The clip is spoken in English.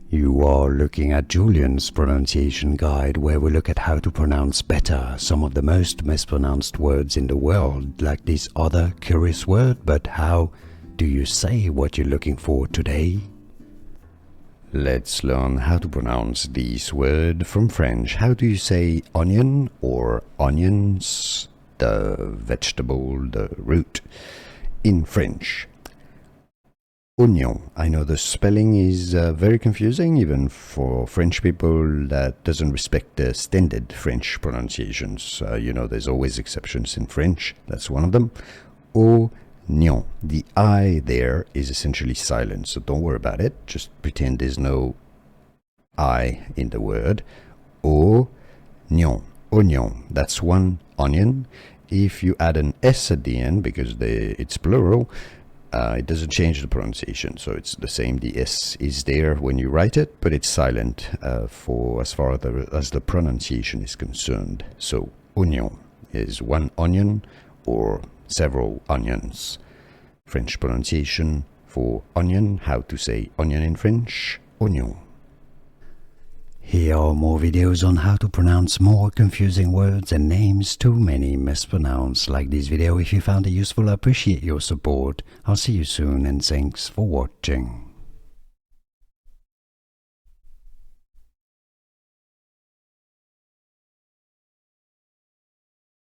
You are looking at Julian's pronunciation guide, where we look at how to pronounce better some of the most mispronounced words in the world, like this other curious word. But how do you say what you're looking for today? Let's learn how to pronounce this word from French. How do you say onion or onions, the vegetable, the root, in French? Oignon. I know the spelling is very confusing, even for French people that doesn't respect the standard French pronunciations. There's always exceptions in French. That's one of them. Oignon. The I there is essentially silent, so don't worry about it. Just pretend there's no I in the word. Oignon. Oignon. That's one onion. If you add an S at the end, because it's plural, it doesn't change the pronunciation, so it's the same. The S is there when you write it, but it's silent for as far as the pronunciation is concerned. So oignon is one onion or several onions. French pronunciation for onion, how to say onion in French, oignon. Here are more videos on how to pronounce more confusing words and names too many mispronounced. Like this video if you found it useful. I appreciate your support. I'll see you soon and thanks for watching.